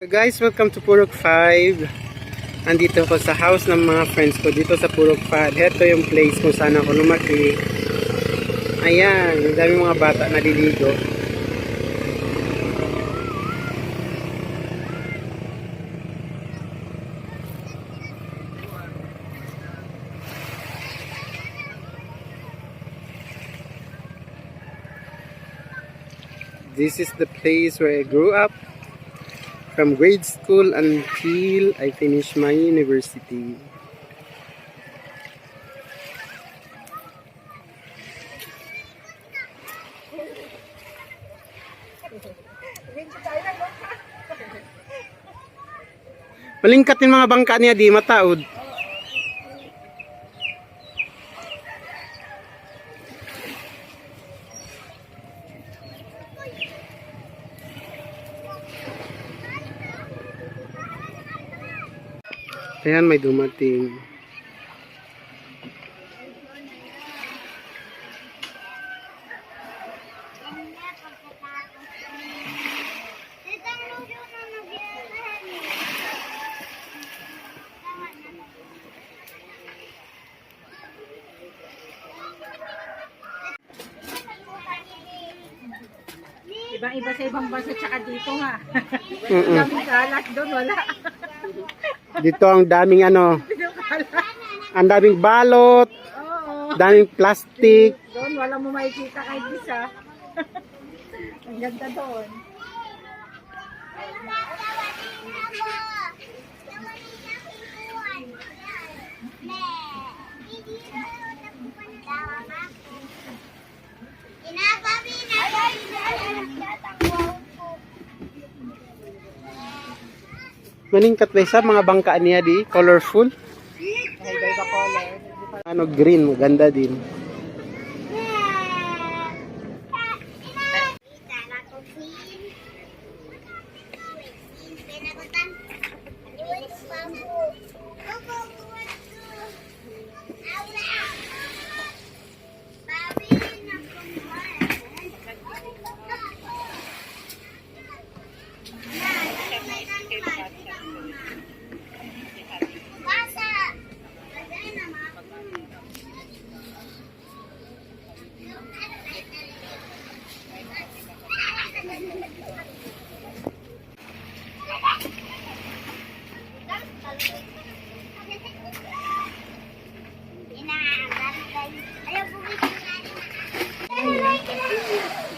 Guys, welcome to Purok 5. Andito ako sa house ng mga friends ko dito sa Purok 5. Ito yung place kung saan ako lumaki. Ayan, ang dami mga bata naliligo. This is the place where I grew up. From grade school until I finish my university. Malingkat yung mga bangka niya, di mataod. Ayan, may dumating. Ibang-iba sa ibang bansa tsaka dito ha. Daming kalat doon, wala. Dito ang daming ang daming balot, daming plastic. Doon wala mo makikita kahit isa. Ang ganda doon. Maningkat ba sa mga bangka niya di? Colorful? Green, maganda din.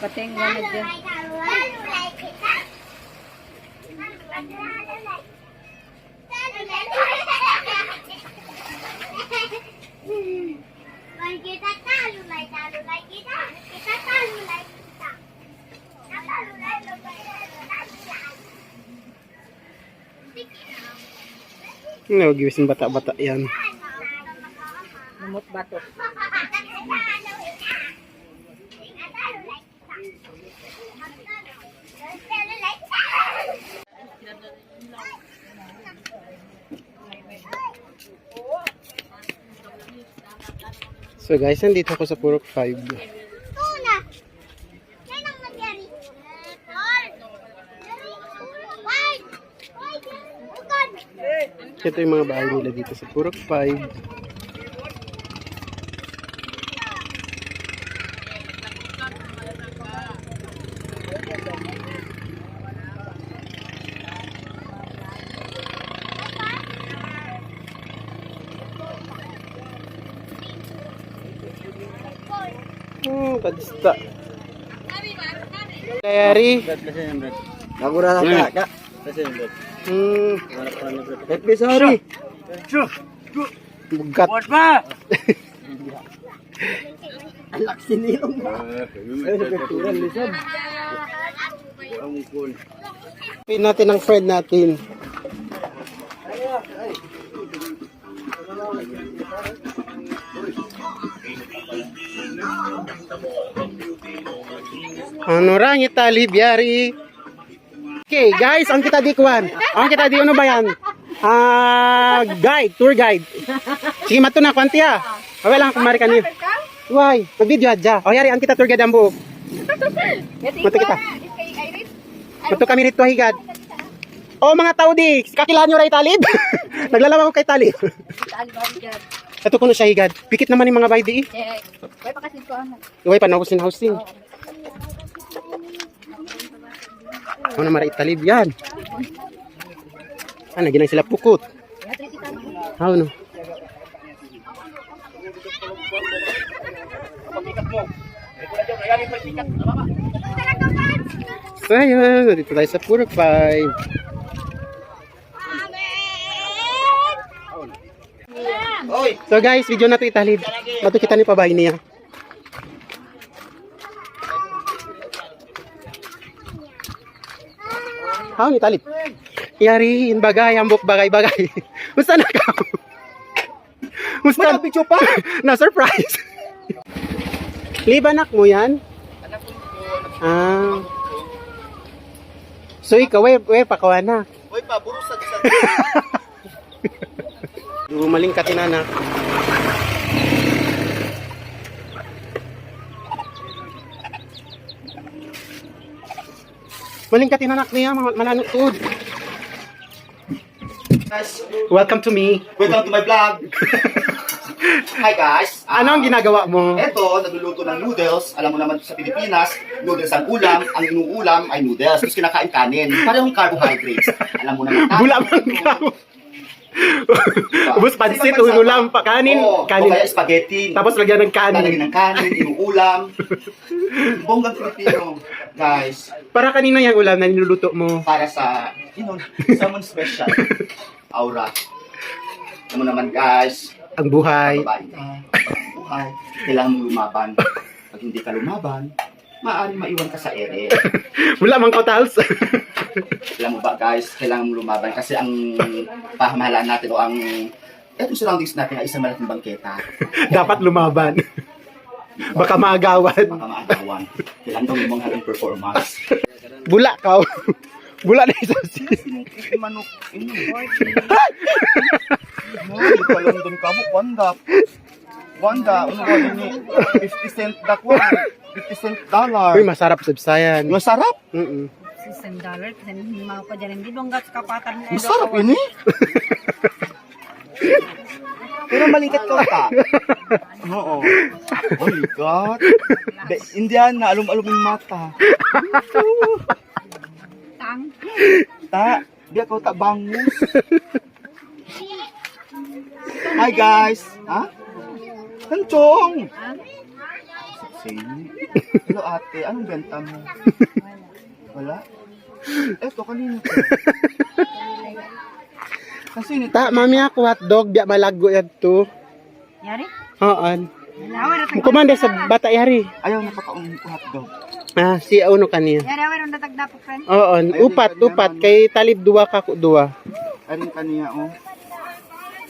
Pating wala dyan. Giwisin bata-bata yan. Lumot bato. So guys, nandito ako sa Purok 5. Ito yung mga bahay nila dito sa Purok 5. Kadista. Kayari. Nagura na ka. Happy sorry. Bugat. Alak sinilong. Pin natin ang friend natin. Ano ra ni tali biari. Okay, guys, ang kita di kuan. Ang kita di ano ba yan? Guide, tour guide. Sige mato na kwanti ha. Awe lang kumari kanyo. Why? Mag-video adja. O yari ang kita tour guide ang buo. Mato kita. Mato kami rito higad. Oh, mga tao di, kakilaan nyo ray talib. Naglalawag ko kay talib. Ito ko na siya higad. Pikit naman yung mga baydi. Wala pa kasi ko ano. Iway pa na housing housing. Ano na maray talib yan. Ah, naginang sila pukot. How no? So ayan, dito tayo sa Purok 5. So guys, video na ito italib. Mato kita ni pabay niya. How ni talib? Yari, bagay, ambok bagay-bagay. Musta na ka? Musta? Picture pa? Na surprise. Libanak mo yan? Ah. So ikaw, we pakawan na. Uy, paburusan sa... Gumaling ka tinanak. Maling ka tinanak niya, mananutod. Guys, Welcome to me. welcome to my vlog. Hi guys. Ano ang ginagawa mo? Eto, nagluluto ng noodles. Alam mo naman sa Pilipinas, noodles ang ulam. Ang inuulam ay noodles. Tapos kinakain kanin. Parehong carbohydrates. Alam mo naman. Bula man ka. Ubus pansit, ulam pa kanin. O kaya spaghetti. Tapos lagyan ng kanin. Lalagyan ng kanin, inuulam. Bonggang Pilipino. Guys, Para kanina yung ulam na niluluto mo. para sa, someone special. Aura. Alam mo naman guys, Ang buhay. babae ka, buhay, kailangan mong lumaban. Pag hindi ka lumaban, maaaring maiwan ka sa ere. Wala mang kautals. Alam mo ba guys, kailangan mong lumaban kasi ang pahamahalaan natin o ang etong surroundings natin ay isang malaking bangketa. Dapat lumaban. Baka maagawan. Baka maagawan. Kailangan daw mong hating performance. Bula ka. Bula na isa si. Manok, hindi pa lang doon ka mo, Wanda, ano ba yun eh? 50 cent dakwa, 50 cent dollar. Uy, masarap sa Bisayan. Masarap? $6 kasi hindi mo pa dyan. Hindi donggat kapatan na. Masarap yun eh. Pero malingkat ka ka. Oo. Oh my God. Indian na, alum-alum yung mata. Tang. Ta, di ako ta bangus. Hi guys. Ha? Kanchong. Hello ate, anong benta mo? Wala? Eto, kanina ko. Kasi nito. Ta, mami ako hotdog, biya malago yan to. Yari? Hoon. Awar na Kumanda sa bata yari. Ayaw napakaunong ko hotdog. Ah, si Auno kaniya. Yari, awar na tagdapok friend. Oo, upat. Kay talib duwa ka ko duwa. Arin kaniya, oh.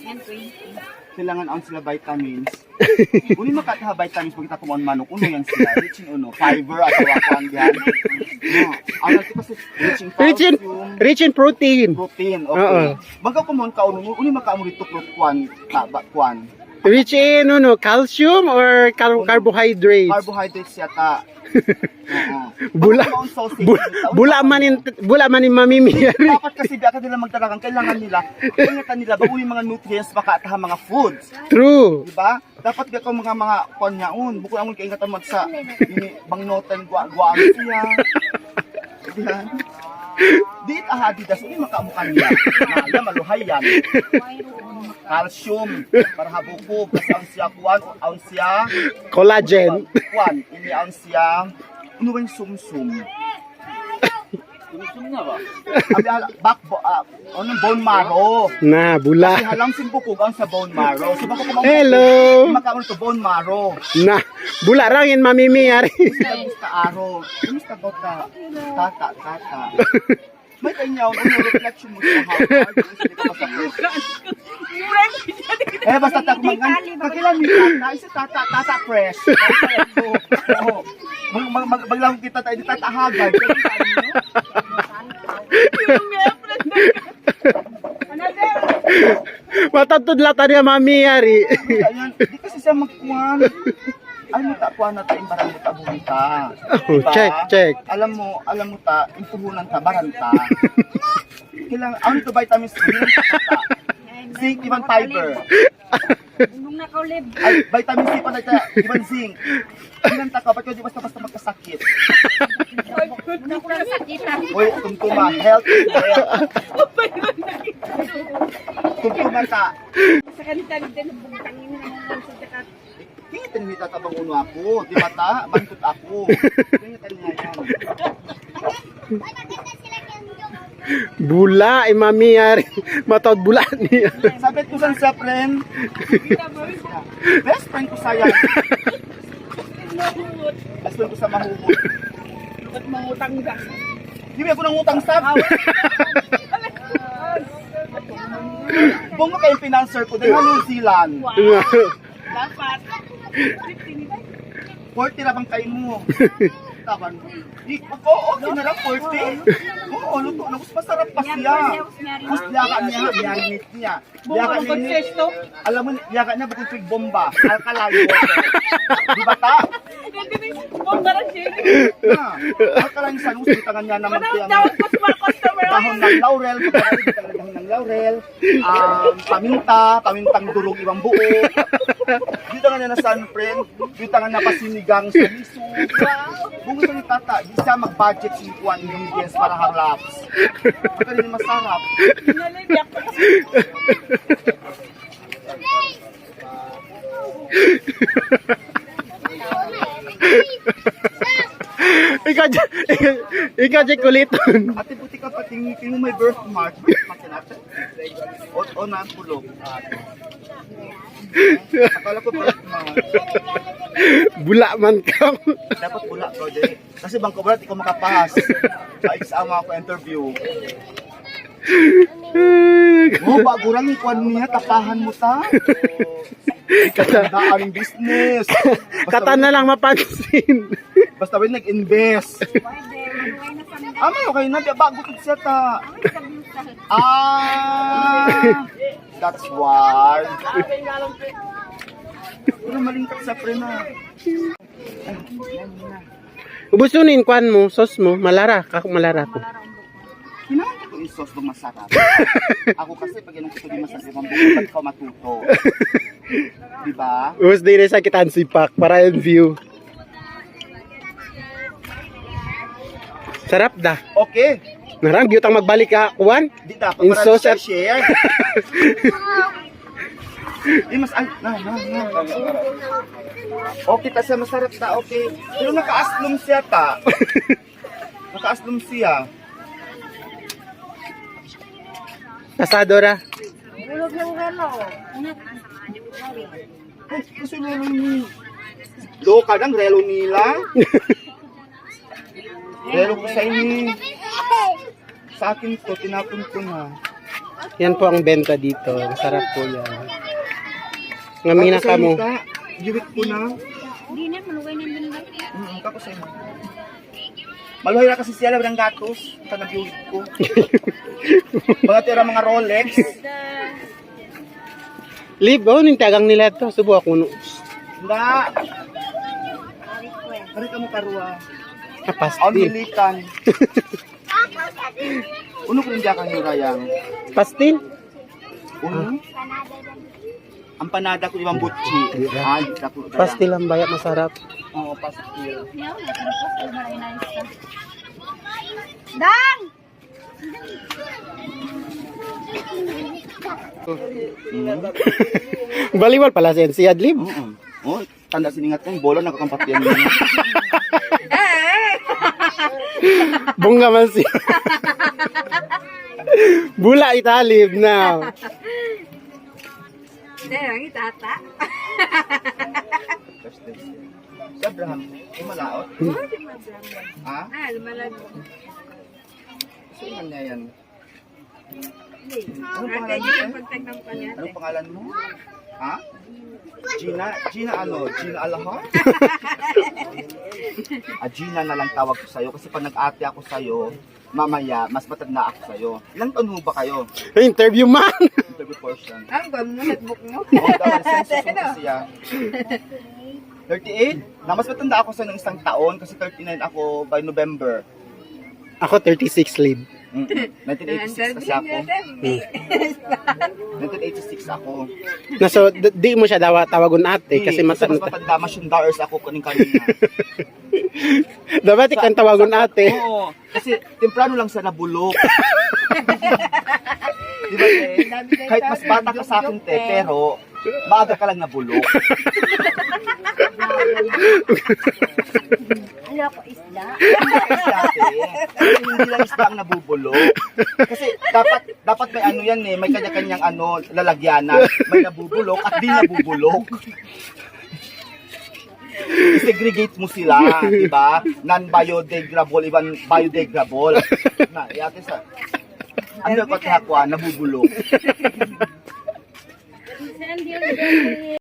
Yan, 20. Kailangan ang sila vitamins. Uli makataha vitamins pag kita kumuan manok. Uno yan sila. Rich in uno. Fiber at awakan yan. No. Ano ito kasi rich in calcium. Rich in protein. Protein. Oo. Okay. Baga kumuan ka uno. Uli makaamo dito kwan. Rich in calcium or carbohydrates. Carbohydrates yata. Oo. Bula. Baga kumaon sausage. Bula man in mamimi yari. Dapat kasi biya ka nila magtalagang kailangan nila. Kailangan nila bago yung mga nutrients baka ataha mga foods. True. Diba? Dapat biya ko mga konyaon. Bukod ang kaingatan mo sa bangnotan guwaan siya. Diba? Di Adidas, hindi makamukan niya. Naya, maluhay yan. Calcium, para habukog. Kasi ang siya kuwan, ang siya... Collagen. Kuwan, ini ang siya... Ano ba yung sum-sum? Sum-sum na ba? Anong bone marrow. Na, bula. Kasi halang simbukog ang sa bone marrow. So baka kumang Hello. makamun to bone marrow. Na, bula lang in mamimi yari. Gusto araw. Gusto ko tata. May kanyaw, ano reflection mo sa Harvard? Basta takmangan. Kakilan ni tata, isa tata fresh. Maglang kita tayo, di tatahagan. Matatudlatan niya mami yari. Ayan, di kasi siya magkuhan. Ay mo ta kuha na ta imbarang ta buhita. Oh, check. Alam mo ta impuhunan ta baranta. Kailangan, ano ito vitamins C? Zinc, ibang fiber. Nung nakulib. Ay, vitamin C pa na ito, ibang zinc. Kinanta ka, ba't di basta-basta magkasakit? Nung ako nasakitan. Uy, tumtuma, health is wealth. Tumtuma ka. Sa kanita din, bugtangin na naman sa jakat. Tingnan mo tatabang uno ako, di ba ta? Bantut ako. Tingnan niya yan. Bula, mami yari. Matawad bula niya. Sabi ko sa friend, best friend ko sa yan. Best friend ko sa mahuhut. Ba't mangutang ka? Di ba ako nang utang sab? Bungo kayong financer ko, dahil New Zealand. Dapat. 40 na bang kayo mo? Taban. Oo, okay na lang 40. Oo, luto na. Mas masarap pa siya. Mas liyaka niya, liyanit niya. Liyaka niya, alam mo, liyaka niya ba't yung bomba? Alkaline water. Di ba ta? Alkaline sanus, bitangan niya naman dahon ng laurel, dahon ng laurel, pamintang durog ibang buo. Dito nga na sun friend, dito nga na pasinigang sa miso. Bungo sa ni tata, di siya mag-budget si Juan ingredients para halaps. Ito rin masarap. Ikaw dyan kuliton. Ate, buti ka pa tingin mo may birthmark. Birthmark yan ate. O na, pulog. Akala ko birthmark. Bula man ka. Dapat pula ko din. Kasi bangko balat, ikaw makapahas. Sa exam ako interview. Baguran yung kwan niya, tapahan mo ta. Katandaan yung business. Kata na lang mapansin. Basta rin nag-invest. May okay na, bago ko siya ta. That's why. Pero malingkat sa pre na. Ubusunin kwan mo, sos mo, malara, kako malara ko. Kailangan ko yung sauce bang masarap. Ako kasi pag yan ang gusto yung masarap, ibang buko, ba't ikaw matuto? Diba? Ubus din sa kitaan sipak para yung view. Sarap da. Okay. Narang view tang magbalik ka, kuwan. Di dapat In para sauce sa at- share. Mas ay, na. Okay, ta siya masarap ta, okay. Pero nakaaslom siya ta. Nakaaslom siya. Asadora. Ulog ng gano. Ay, kasi relo ni... Loka ng relo nila. Relo ko sa inyo. Sa akin to, tinapon ko na. Yan po ang benta dito. Masarap po yan. Ngamina ka mo. Giwit ko na. Hindi na, malugay na din lang. Kako sa inyo. Maluhay na kasi siya lang ng gatos. Ito nag-giwit ko. Mga tira mga Rolex. Lib, oh, nintagang nila to. Subo ako no. Hindi. Kari ka mo karua. Ang Pastil. milikan. Uno ko hindi kang hirayang. Pastil? Uno? Ang panada ko ibang butchi. Pastil ang bayat masarap. Oo, pastil. Dang! Baliwal pala siya si Adlib. Oo. Oh, tanda siningat ko, bola nakakampat yan. Bunga man siya. Bula italib na. Dang, itata. Si Abraham, kumalaot. Ha? Lumalag. Sino niya yan? Anong Kaya pangalan niya niya? yung pagtagnan pa niya. Anong pangalan mo? Ha? Gina? Gina ano? Gina Alahar? Gina na lang tawag ko sa'yo kasi pag nag-ate ako sa'yo, mamaya, mas matanda ako sa'yo. Ilang taon mo ba kayo? Interview man. Interview portion. Ang gano'n mo, notebook mo. Oo, dahil census mo kasi siya. 38? Na mas matanda ako sa ng isang taon kasi 39 ako by November. Ako 36 Lib. 1986 kasi ako. 1986 ako. Na so, di mo siya tawagon ate kasi mas matanda. matanda, mas yung daers ako kuning kanina. Dapat ikang tawagon ate. Oo, kasi temprano lang siya nabulok. Diba, te? Kahit mas bata ka sa akin, te, pero maaga ka lang nabulok. Ano ako, isda? Kasi ate, hindi lang isda ang nabubulok. Kasi dapat may ano yan eh, may kanya-kanyang ano, lalagyanan. May nabubulok at di nabubulok. I-segregate mo sila, di ba? Non-biodegradable, even biodegradable. Na, yate sa ano ko nabubulok.